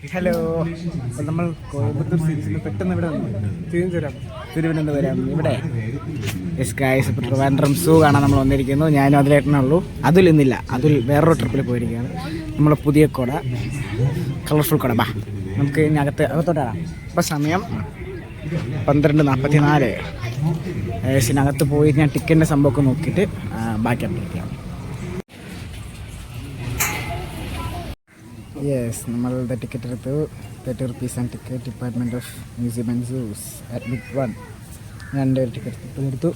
Hello, അപ്പോൾ നമ്മൾ കോയമ്പത്തൂർ സീരീസിൽ പെട്ടെന്ന് ഇവിടെ തിരുവനന്തപുരം ഇവിടെ യെസ് ഗായ്സ്. ഇപ്പോൾ ട്രിവാൻഡ്രം സൂ കാണാൻ നമ്മൾ വന്നിരിക്കുന്നു. ഞാനും അതിലേട്ടനുള്ളൂ. അതിൽ ഇന്നില്ല, അതിൽ വേറൊരു ട്രിപ്പിൽ പോയിരിക്കുകയാണ്. നമ്മളെ പുതിയ കുട, കളർഫുൾ കുട. ബാ നമുക്ക് അകത്തോട്ടാണ്. ഇപ്പോൾ സമയം 12:44. യേസിനകത്ത് പോയി ഞാൻ ടിക്കറ്റിൻ്റെ സംഭവമൊക്കെ നോക്കിയിട്ട് ബാക്കി അപ്ഡേറ്റ് ചെയ്യാം. യെസ്, നമ്മളുടെ ടിക്കറ്റ് എടുത്തു. 30 rupees and ticket, department of museum and zoos admit 1. ഞാൻ എൻ്റെ ഒരു ടിക്കറ്റ് ഇപ്പോൾ എടുത്തു.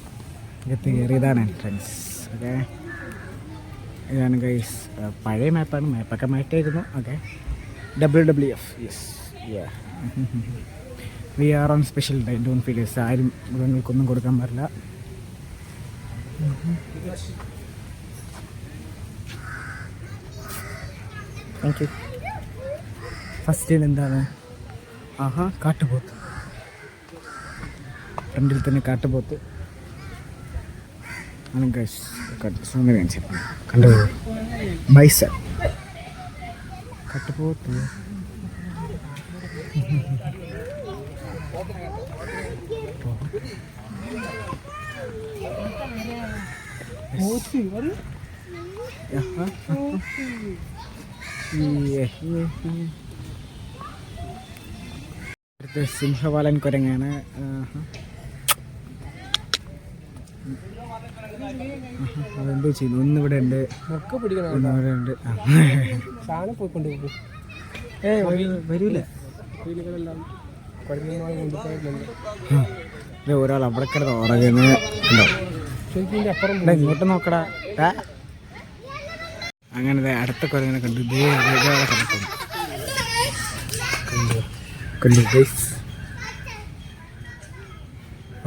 അകത്ത് കയറിയതാണ് എൻട്രൻസ്. ഓക്കെ, ഇതാണ് ഗൈസ്. പഴയ മാപ്പാണ്, മാപ്പൊക്കെ മാറ്റിയായിരുന്നു. Okay, WWF. Yes, we are on special day. Don't feel yes. ആരും മൃഗങ്ങൾക്കൊന്നും കൊടുക്കാൻ പാടില്ല. Thank you. ഫസ്റ്റിൽ എന്താണ്? കാട്ടുപോത്ത്. ഫ്രണ്ടിൽ തന്നെ കാട്ടുപോത്ത് ആണ് ഗൈസ്. കണ്ടു ബൈസ കാട്ടുപോത്ത്. അടുത്ത സിംഹവാലൻ കുരങ്ങാണ്. അതെന്തോ ചെയ്യുന്നു. ഒന്നിവിടെ ഉണ്ട്, ഒന്നിവിടെ ഉണ്ട്. വരൂല. ഒരാൾ അവിടെ കിടന്ന് ഉറങ്ങുന്ന ഇങ്ങോട്ട് നോക്കടാ. അങ്ങനെ അടുത്ത കുരങ്ങനെ കണ്ടു.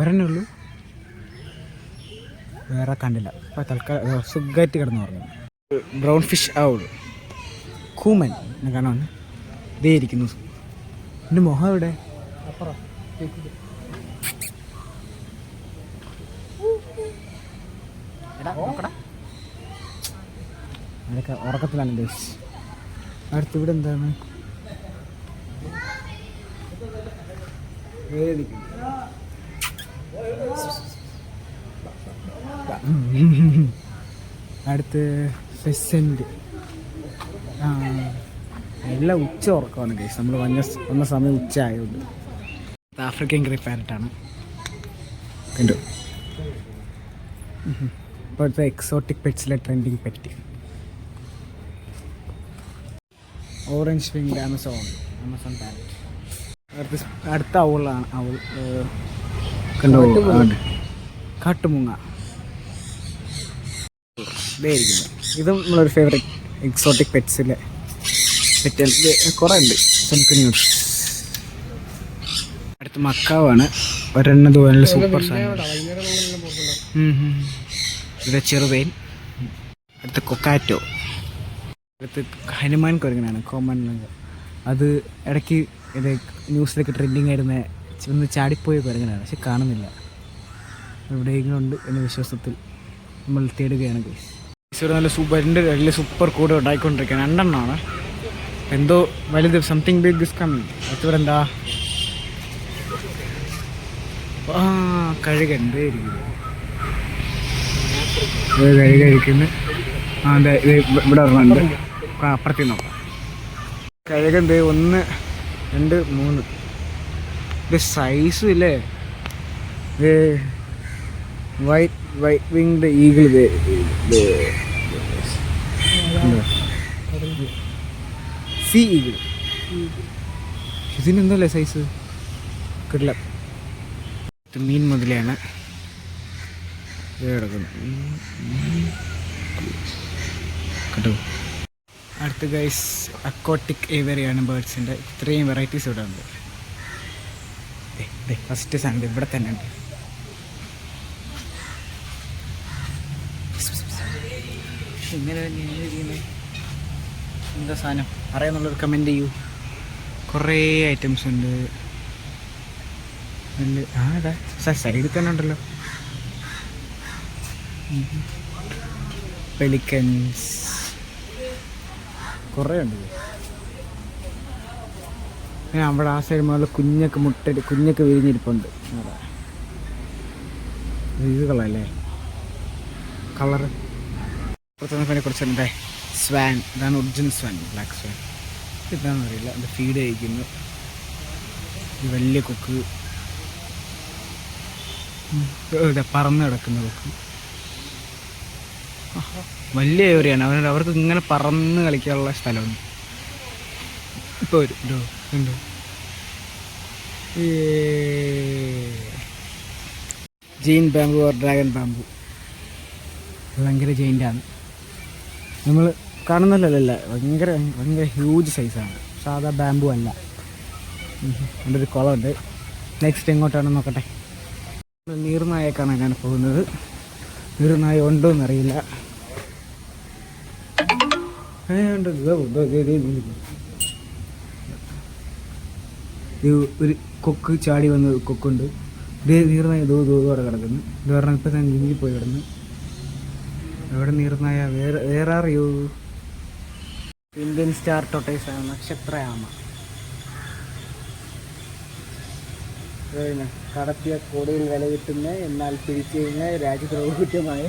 ഒരെണ്ണേ ഉള്ളൂ, വേറെ കണ്ടില്ല. അപ്പം തൽക്കാലം സുഖമായിട്ട് കിടന്ന് പറഞ്ഞു. ബ്രൗൺ ഫിഷ് ഔൾ, കൂമൻ കാണാൻ ഇതേ ഇരിക്കുന്നു. എൻ്റെ മുഖം ഇവിടെ അതൊക്കെ ഉറക്കത്തിലാണ് ഗൈസ്. അടുത്തിവിടെ എന്താണ്? അടുത്ത് ഫെസൻറ്റ്. എല്ലാം ഉച്ച ഉറക്കമാണ് ഗൈസ്. നമ്മൾ വന്ന സമയം ഉച്ച ആയതുകൊണ്ട്. ആഫ്രിക്കൻ ഗ്രേ പാരറ്റാണ്. കണ്ടു. ഇപ്പോഴത്തെ എക്സോട്ടിക് പെറ്റ്സിലെ trending pet. Orange winged Amazon parrot. അടുത്ത ഔളാണ്. ഔൾ കണ്ടോ? കാട്ടുമുങ്ങ. ഇതായിരിക്കുന്നു. ഇതും നമ്മളൊരു ഫേവറേറ്റ് എക്സോട്ടിക് പെറ്റ്സിലെ പെറ്റ്. കുറേ ഉണ്ട്. സെൻകുന്യൂസ്. അടുത്ത് മക്കാവാണ്. ഒരെണ്ണം നല്ല സൂപ്പർ സാധനം. ഇവിടെ ചെറുതേൻ. അടുത്ത് കൊക്കാറ്റോ. അടുത്ത് ഹനുമാൻ കുരങ്ങനാണ്, കോമൺ. അത് ഇടയ്ക്ക് ഇത് ന്യൂസിലൊക്കെ ട്രെൻഡിങ് ആയിരുന്ന ഒന്ന് ചാടിപ്പോയ കുരങ്ങനാണ്, പക്ഷെ കാണുന്നില്ല. എവിടെയെങ്കിലും ഉണ്ട് എന്ന വിശ്വാസത്തിൽ നമ്മൾ തേടുകയാണ് ഗൈസ്. ഇവിടെ നല്ല വലിയ സൂപ്പർ കൂടെ ഉണ്ടായിക്കൊണ്ടിരിക്കുകയാണ്. 2 എണ്ണമാണ്. എന്തോ വലുത്, സംതിങ് ബിഗ് ഇസ് കമ്മിങ്. ഇവിടെ എന്താ? കഴുകണ്ടേ ഇരിക്കുന്നു. കഴുകിക്കുന്നു. അതെ, ഇത് ഇവിടെ ഒരെണ്ണമുണ്ട്. അപ്പുറത്തിൽ നോക്കാം. കഴുകന്ത് 1, 2, 3. ഇത് സൈസും ഇല്ലേ. ഇത് white winged eagle. Sea eagle. ഇതിനെന്തല്ലേ സൈസ്? കിട്ടില്ല. ഇത് മീൻ മുതലാണ് കിടക്കുന്നത് കേട്ടോ. അടുത്ത ഗൈസ് അക്വാട്ടിക് ഏവറിയാണ് ബേർഡ്സിൻ്റെ. ഇത്രയും വെറൈറ്റീസ് ഇവിടെ ഉണ്ട്. ഫസ്റ്റ് സാധനം ഇവിടെ തന്നെ ഉണ്ട്. ഇങ്ങനെ ഇരിക്കുന്നത് എന്താ സാധനം അറിയാന്നുള്ളൊരു കമൻറ്റ് ചെയ്യൂ. കുറേ ഐറ്റംസ് ഉണ്ട്. ഇതാ സൈഡിൽ തന്നെ ഉണ്ടല്ലോ. പെലിക്കൻസ് കുറേ ഉണ്ട്. പിന്നെ അവിടെ ആ സൈഡ് മുതൽ കുഞ്ഞൊക്കെ വിരിഞ്ഞിരിപ്പുണ്ട്. ഇത് കളറല്ലേ കളറ്. പുറത്തുനിന്നെ കുറച്ചുണ്ട് സ്വാൻ. ഇതാണ് ഒറിജിനൽ സ്വാൻ, ബ്ലാക്ക് സ്വാൻ. ഇതാണെന്ന് അറിയില്ല. അത് ഫീഡ് കഴിക്കുന്നു. ഇത് വലിയ കൊക്ക് ഇവിടെ പറന്ന് കിടക്കുന്ന കൊക്ക്. വലിയ ഏരിയയാണ്. അവർക്ക് ഇങ്ങനെ പറന്ന് കളിക്കാനുള്ള സ്ഥലമുണ്ട്. ഇപ്പോൾ വരും ഉണ്ടോ. Giant bamboo or dragon bamboo ഭയങ്കര ജെയിൻ്റാണ്. നമ്മൾ കാണുന്നില്ലല്ല, ഭയങ്കര ഭയങ്കര ഹ്യൂജ് സൈസാണ്. സാധാ ബാമ്പു അല്ല. അവിടെ ഒരു കുളമുണ്ട്. നെക്സ്റ്റ് എങ്ങോട്ടാണെന്ന് നോക്കട്ടെ. നീർനായെ കാണാനാണ് പോകുന്നത്. നീർനായ ഉണ്ടോ എന്നറിയില്ല. ഒരു കൊക്ക് ചാടി വന്ന കൊക്കുണ്ട്. നീർനായ ദൂരെ കിടക്കുന്നു. ഇത് പറഞ്ഞാൽ ഇപ്പം തന്നെ നീങ്ങി പോയി കിടന്ന്. എവിടെ നീർനായ? വേറെ അറിയൂ. ഇന്ത്യൻ സ്റ്റാർ ടോട്ടൈസ് ആണ്, നക്ഷത്രയാമ. കടത്തിയ കോടിയിൽ വില കിട്ടുന്ന എന്നാൽ പിടിച്ചു കഴിഞ്ഞാൽ രാജ്യദ്രോഹകുറ്റമായ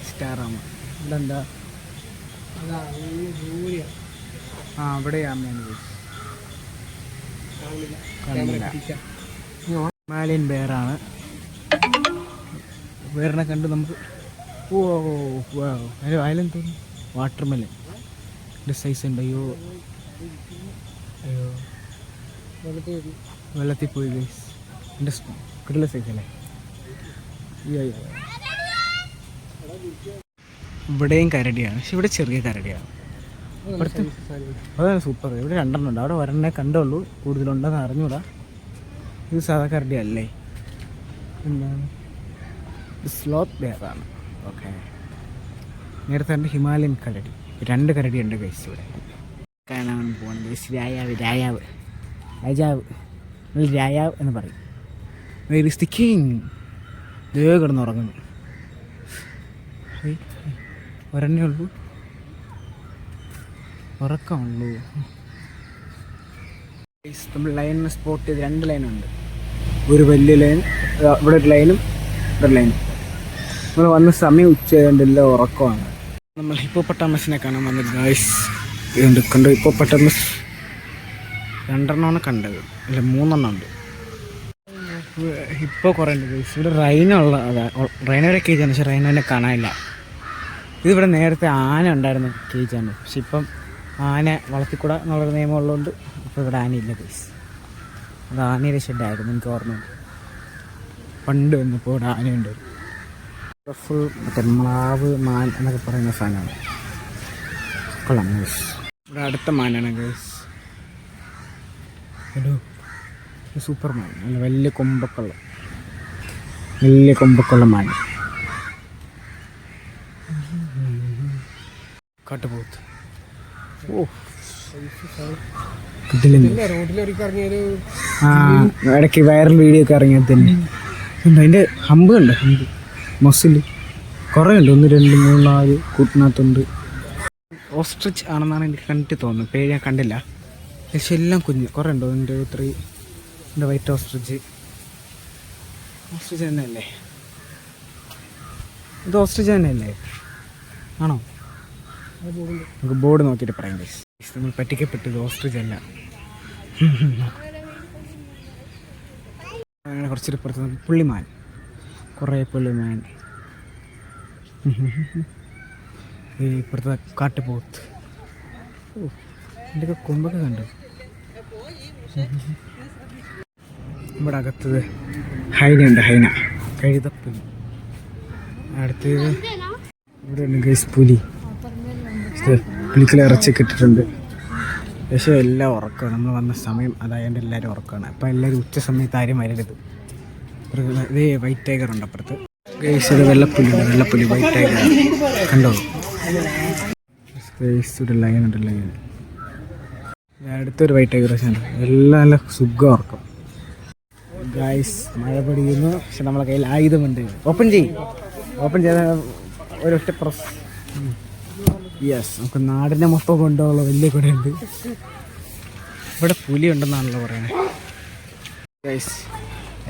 സ്റ്റാറാമ. ഇവിടെ എന്താ? അവിടെ ആമയാണ്. ഹിമാലയൻ ബെയറാണ്. ബെയറിനെ കണ്ട് നമുക്ക് അതിലും തോന്നുന്നു വാട്ടർമെലൻ സൈസ് ഉണ്ട്. അയ്യോ വെള്ളത്തിൽ പോയി ഗൈസ്. എൻ്റെ കിട്ടുള്ള സൈസ് അല്ലേ? ഇവിടെയും കരടിയാണ്, പക്ഷെ ഇവിടെ ചെറിയ കരടിയാണ്. ഇവിടുത്തെ അതാണ് സൂപ്പർ. ഇവിടെ 2 ഉണ്ട്. അവിടെ ഒരെണ്ണേ കണ്ടുള്ളൂ, കൂടുതലുണ്ടെന്ന് അറിഞ്ഞൂടാ. ഇത് സാധാ കരടി അല്ലേ? എന്താണ്? സ്ലോത്ത് ബെയറാണ്. ഓക്കെ. നേരത്തെ ഉണ്ട് ഹിമാലയൻ കരടി. 2 കരടി ഉണ്ട് ഗൈസ് ഇവിടെ. കാണാൻ പോകുന്നത് ഗൈസ് രാജാവ് എന്ന് പറയും. Very is the king. Dev കിടന്നുറങ്ങുന്നു. ഒരെണ്ണേ ഉള്ളൂ, ഉറക്കമുള്ളൂ. നമ്മൾ ലൈനിനെ സ്പോട്ട് ചെയ്ത് 2 ലൈനുണ്ട്. ഒരു വലിയ ലൈൻ, ഇവിടെ ഒരു ലൈനും ഇവിടെ ലൈനും. നമ്മൾ വന്ന സമയം ഉച്ചയായതുകൊണ്ടല്ല ഉറക്കമാണ്. നമ്മൾ ഹിപ്പോപ്പൊട്ടാമസിനെ കാണാൻ വന്നിരുന്നു ഗൈസ്. ഇതുണ്ട് കണ്ടു. ഹിപ്പോപ്പൊട്ടാമസ് 2 കണ്ടത്, അല്ല 3 ഉണ്ട്. ഇപ്പോൾ കുറേ ഉണ്ട് ഗൈസ്. ഇവിടെ റൈനോ റൈനോയുടെ കേജാണ്, പക്ഷെ റൈനോനെ കാണാനില്ല. ഇതിവിടെ നേരത്തെ ആന ഉണ്ടായിരുന്ന കേജാണ്, പക്ഷെ ഇപ്പം ആന വളർത്തിക്കൂടാ എന്നുള്ളൊരു നിയമം ഉള്ളതുകൊണ്ട് ഇപ്പോൾ ഇവിടെ ആനയില്ല ഗൈസ്. അത് ആനയുടെ ഷെഡായിരുന്നു, എനിക്ക് ഓർമ്മയുണ്ട്. പണ്ട് വന്നപ്പോൾ ഇവിടെ ആനയുണ്ട്. ഫുൾ മറ്റേ മ്ലാവ് മാൻ എന്നൊക്കെ പറയുന്ന സാധനമാണ്. കൊള്ളാം ഗൈസ്. ഇവിടെ അടുത്ത മാനാണ് ഗൈസ്. ഒരു സൂപ്പർ മാൻ, നല്ല വലിയ കൊമ്പൊക്കെയുള്ള മാൻ. കാട്ടുപോത്ത്. ഇടയ്ക്ക് വൈറൽ വീഡിയോ ഒക്കെ ഇറങ്ങിയത് തന്നെ. അതിൻ്റെ ഹമ്പ് കണ്ടോ? ഹമ്പ് മസിൽ കുറേ ഉണ്ട്. 1 2 3 4 കൂട്ടിനകത്തുണ്ട്. ഓസ്ട്രിച്ച് ആണെന്നാണ് എനിക്ക് കണ്ടിട്ട് തോന്നുന്നത്. പേര് ഞാൻ കണ്ടില്ല, പക്ഷെ എല്ലാം കുഞ്ഞ് കുറേ ഉണ്ടോ. 1 2 3 എൻ്റെ വൈറ്റ് ഓസ്ട്രിച്ച് തന്നെയല്ലേ? ഇത് ഓസ്ട്രിച്ച് തന്നെയല്ലേ? ആണോ? നമുക്ക് ബോർഡ് നോക്കിയിട്ട് പറയാം ഗൈസ്. നമ്മൾ പറ്റിക്കപ്പെട്ടത് ഓസ്ട്രിച്ച് അല്ല. അങ്ങനെ കുറച്ചൊരു പുറത്ത് പുള്ളിമാൻ, കുറേ പുള്ളിമാൻ. ഇപ്പുറത്തെ കാട്ടുപോത്ത്. എൻ്റെ കൊമ്പൊക്കെ കണ്ടു. ഇവിടെ അകത്തത് ഹൈനയുണ്ട്. ഹൈന കഴുതപ്പുലി. അടുത്തത് ഇവിടെ ഉണ്ട് ഗൈസ് പുലി. പുലിക്കുള്ള ഇറച്ചിയൊക്കെ ഇട്ടിട്ടുണ്ട്. പക്ഷേ എല്ലാം ഉറക്കമാണ്. നമ്മൾ വന്ന സമയം അതായത് എല്ലാവരും ഉറക്കമാണ്. അപ്പോൾ എല്ലാവരും ഉച്ച സമയത്ത് ആരും വരരുത്. ഇതേ വൈറ്റ് ടൈഗർ ഉണ്ട് അപ്പുറത്ത് ഗൈസ്. ഒരു വെള്ളപ്പുലി വൈറ്റ് ടൈഗർ കണ്ടോ ഗൈസ്? ഒരു ലൈൻ ഉണ്ട്, ലൈൻ. അടുത്തൊരു വൈറ്റ് ടൈഗർ ഉണ്ട്. എല്ലാം നല്ല സുഖം ഉറക്കം ഗൈസ്. മഴ പൊടിയുന്നു, പക്ഷെ നമ്മളെ കയ്യിൽ ആയുധമുണ്ട്. ഓപ്പൺ ചെയ്ത ഒരൊറ്റ പ്രസ്. യെസ്, നമുക്ക് നാടിനെ മൊത്തം കൊണ്ടുപോകുള്ള വലിയ കുടയുണ്ട്. ഇവിടെ പുലി ഉണ്ടെന്നാണല്ലോ പറയുന്നത് ഗൈസ്.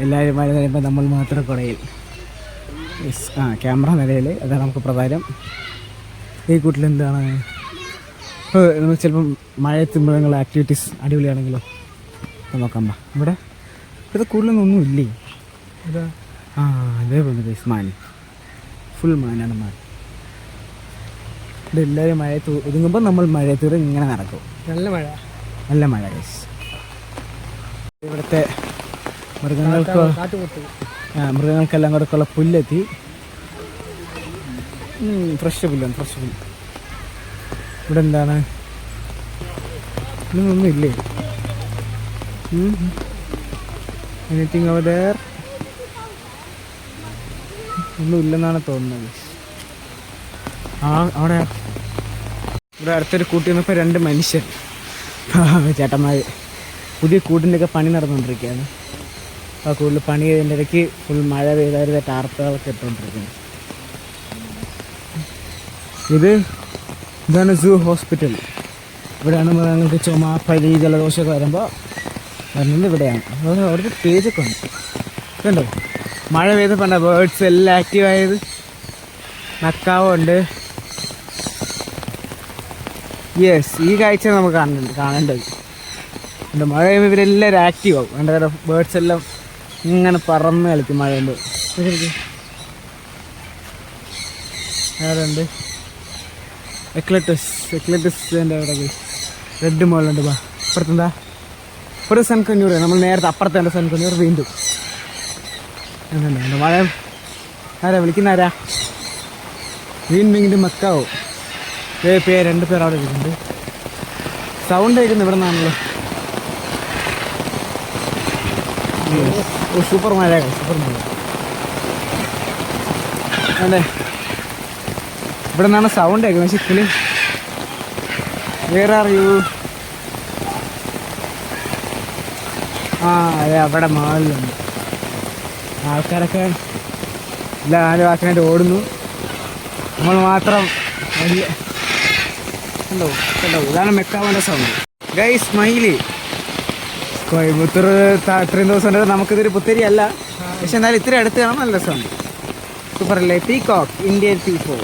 എല്ലാവരും മഴ കഴിയുമ്പോൾ നമ്മൾ മാത്രം കുടയിൽ. ക്യാമറ നിലയിൽ അതാണ് നമുക്ക് പ്രധാനം. ഈ കൂട്ടിൽ എന്താണ് ഇപ്പോൾ നമ്മൾ ചിലപ്പം മഴയത്ത് മൃഗങ്ങൾ ആക്ടിവിറ്റീസ് അടിപൊളിയാണെങ്കിലോ നോക്കാം. ഇവിടെ കൂടുതലൊന്നും ഇല്ലേ? അതേ പോലെ ഗൈസ് മാൻ, ഫുൾ മാനാണ് മാൻ. ഇവിടെ എല്ലാവരും മഴയത്ത് ഒതുങ്ങുമ്പോൾ നമ്മൾ മഴയത്ത് ഇങ്ങനെ നടക്കും. നല്ല മഴ ഗൈസ്. ഇവിടുത്തെ മൃഗങ്ങൾക്കെല്ലാം കൂടെയൊക്കെയുള്ള പുല്ലെത്തി. ഫ്രഷ് പുല്ലാണ്, ഫ്രഷ് പുല്ല്. ഇവിടെ എന്താണ് ഇതൊന്നും ഇല്ലേ? Anything over there? ഒന്നും ഇല്ലെന്നാണ് തോന്നുന്നത്. അവിടെ ഇവിടെ അടുത്തൊരു കൂട്ടി വന്നപ്പോൾ 2 മനുഷ്യർ ചേട്ടന്മാർ പുതിയ കൂട്ടിൻ്റെയൊക്കെ പണി നടന്നുകൊണ്ടിരിക്കുകയാണ്. ആ കൂടുതൽ പണി ചെയ്തതിൻ്റെ ഇടയ്ക്ക് ഫുൾ മഴ പെയ്തായിരുന്ന ടാർപ്പുകളൊക്കെ ഇട്ടുകൊണ്ടിരിക്കുന്നത്. ഇതാണ് സൂ ഹോസ്പിറ്റൽ. ഇവിടെയാണ് മൃഗങ്ങൾക്ക് ചുമ, പനി, ജലദോഷമൊക്കെ വരുമ്പോൾ വരുന്നത് ഇവിടെയാണ്. അതുപോലെ അവിടുത്തെ പേജൊക്കെ ഉണ്ട് കണ്ടോ. മഴ പെയ്തപ്പോൾ ബേർഡ്സ് എല്ലാം ആക്റ്റീവായത്. നക്കാവുണ്ട്. യെസ്, ഈ കാഴ്ച നമുക്ക് കാണേണ്ടത്. മഴ പെയ്യുമ്പോൾ ഇവരെല്ലാവരും ആക്റ്റീവ് ആവും. എൻ്റെ ബേർഡ്സ് എല്ലാം ഇങ്ങനെ പറന്ന് കളിക്കും മഴ പെയ്യുമ്പോൾ. വേറുണ്ട് എക്ലറ്റസിൻ്റെ അവിടെ റെഡ് മോളുണ്ട്. അപ്പുറത്തെന്താ ഒരു സൺകന്യൂർ. നമ്മൾ നേരത്തെ അപ്പുറത്തെ സൺകന്യൂർ വീണ്ടും മഴ. ആരാ വിളിക്കുന്ന? വീണ്ടും മക്കാവോ 2 പേര് അവിടെ ഇരിക്കുന്നുണ്ട്. സൗണ്ട് കേൾക്കുന്നു ഇവിടെ നിന്നാണല്ലോ. സൂപ്പർ മഴ, സൂപ്പർ മഴ. അതെ, ഇവിടെ നിന്നാണ് സൗണ്ട് കേൾക്കുന്നത്. പക്ഷെ കിളി വേറെ അറിയൂ. അതെ, അവിടെ മാളിലുണ്ട് ആൾക്കാരൊക്കെ. എല്ലാവരും ആക്കാനായിട്ട് ഓടുന്നു. നമ്മൾ മാത്രം കണ്ടോ. ഇതാണ് മെക്കാവൻ്റെ സൗണ്ട് ഗൈസ്. സ്മൈലി കോയമ്പത്തൂർ ഇത്രയും ദിവസം ഉണ്ട്. നമുക്കിതൊരു പുത്തരി അല്ല, പക്ഷെ എന്നാലും ഇത്തിരി അടുത്ത് കാണാൻ നല്ല രസമുണ്ട്. സൂപ്പറല്ലേ? Peacock, Indian പീകോ.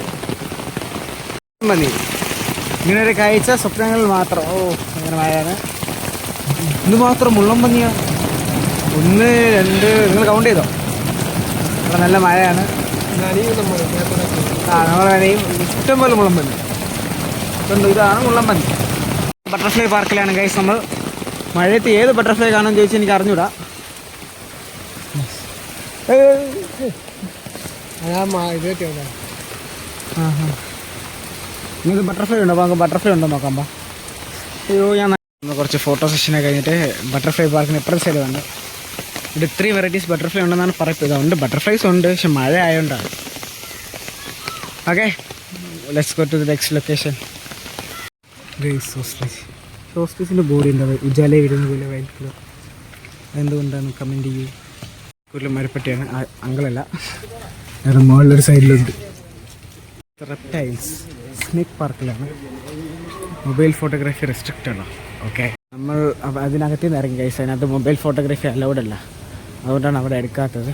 മതി ഇങ്ങനൊരു കാഴ്ച സ്വപ്നങ്ങളിൽ മാത്രം. അങ്ങനെ മഴയാണ്. ഇത് മാത്രം മുള്ളംപന്നിയാണ്. 1, 2 നിങ്ങൾ കൗണ്ട് ചെയ്തോ. അവിടെ നല്ല മഴയാണ്. നമ്മൾ നനയും. ഇഷ്ടംപോലെ മുള്ളംപന്നി ഉണ്ട്. ഇതാണ് മുള്ളംപന്നി. ബട്ടർഫ്ലൈ പാർക്കിലാണ് ഗൈസ് നമ്മൾ. മഴയത്ത് ഏത് ബട്ടർഫ്ലൈ കാണാൻ ചോദിച്ചാൽ എനിക്ക് അറിഞ്ഞൂടാ. നിങ്ങൾക്ക് ബട്ടർഫ്ലൈ ഉണ്ടോ? അപ്പോൾ നമുക്ക് ബട്ടർഫ്ലൈ ഉണ്ടോ നോക്കാം. അയ്യോ, ഞാൻ കുറച്ച് ഫോട്ടോ സെഷനൊക്കെ കഴിഞ്ഞിട്ട് ബട്ടർഫ്ലൈ പാർക്കിന് ഇപ്പുറത്തെ സൈഡ് വന്നു. ഇവിടെ 3 വെറൈറ്റീസ് ബട്ടർഫ്ലൈ ഉണ്ടെന്നാണ് പറയപ്പെടുന്നത്. ഉണ്ട്, ബട്ടർഫ്ലൈസ് ഉണ്ട്, പക്ഷെ മഴ ആയതുകൊണ്ടാണ്. Okay, let's go to the next location. ഹോസ്പിറ്റലിൻ്റെ ബോർഡ് ഉണ്ടാവും. ഉജാല വരുന്ന പോലെ വൈറ്റ് കളർ. എന്തുകൊണ്ടാണ് കമൻറ്റ് ചെയ്യൂ. കൂടുതലും മരപ്പട്ടിയാണ്. അങ്കിളല്ല, വേറെ മുകളിലൊരു സൈഡിലുണ്ട്. റെപ്റ്റൈൽസ് സ്നേക്ക് പാർക്കിലാണ്. മൊബൈൽ ഫോട്ടോഗ്രാഫി റെസ്ട്രിക്റ്റ് ആണ്. ഓക്കെ, നമ്മൾ അതിനകത്ത് നിന്ന് ഇറങ്ങി ഗൈസ്. അതിനകത്ത് മൊബൈൽ ഫോട്ടോഗ്രാഫി അലൗഡ് അല്ല, അതുകൊണ്ടാണ് അവിടെ എടുക്കാത്തത്.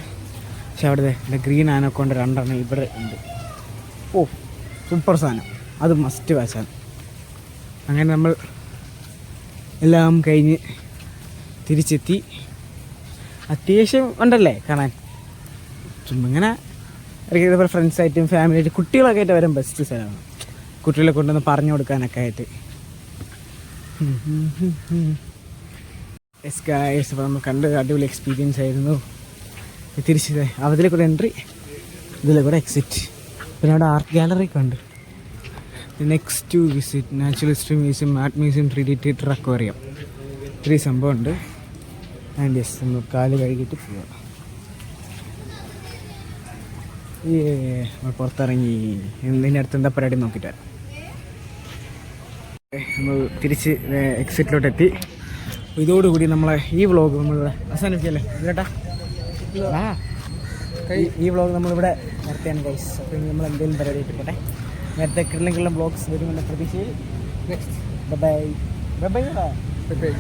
പക്ഷെ അവിടെ ഗ്രീൻ ആനക്കൊണ്ട് 2 എണ്ണം ഇവിടെ ഉണ്ട്. സൂപ്പർ സാധനം, അത് മസ്റ്റ് വാച്ചാണ്. അങ്ങനെ നമ്മൾ എല്ലാം കഴിഞ്ഞ് തിരിച്ചെത്തി. അത്യാവശ്യം ഉണ്ടല്ലേ കാണാൻ. ചുമ്മാ ഇങ്ങനെ ഇടയ്ക്ക് ഫ്രണ്ട്സായിട്ടും ഫാമിലിയായിട്ടും കുട്ടികളൊക്കെ ആയിട്ട് വരാൻ ബെസ്റ്റ് സ്ഥലമാണ്. കുട്ടികളെ കൊണ്ടുവന്ന് പറഞ്ഞു കൊടുക്കാനൊക്കെ ആയിട്ട്. യെസ് ഗായ്സ്, അപ്പോൾ നമ്മൾ കണ്ട് അടിപൊളി എക്സ്പീരിയൻസ് ആയിരുന്നു. തിരിച്ച് അതിലെ കൂടെ എൻട്രി, ഇതിലെ കൂടെ എക്സിറ്റ്. പിന്നെ അവിടെ ആർട്ട് ഗാലറി ഒക്കെ ഉണ്ട്. Next to visit natural history museum, art museum, 3D theatre, aquarium. 3 സംഭവമുണ്ട്. ആൻഡ് യെസ്, നമ്മൾ കാല് കഴുകിയിട്ട് പോവാം. നമ്മൾ പുറത്തിറങ്ങി. ഇതിൻ്റെ അടുത്ത് എന്താ പരിപാടി നോക്കിയിട്ട് നമ്മൾ തിരിച്ച് എക്സിറ്റിലോട്ട് എത്തി. ഇതോടുകൂടി നമ്മളെ ഈ വ്ളോഗ് നമ്മളിവിടെ അവസാനിപ്പിക്കല്ലേ കേട്ടാ. ഈ വ്ളോഗ് നമ്മളിവിടെ നിർത്തിയാണ് ഗൈസ്. അപ്പോൾ ഇനി നമ്മൾ എന്തെങ്കിലും പരിപാടി ആയിട്ട് പോട്ടെ. നേരത്തെ കിള്ളം ബ്ലോഗ്സ് വരുമെന്ന പ്രതീക്ഷയിൽ. Next bye bye bye.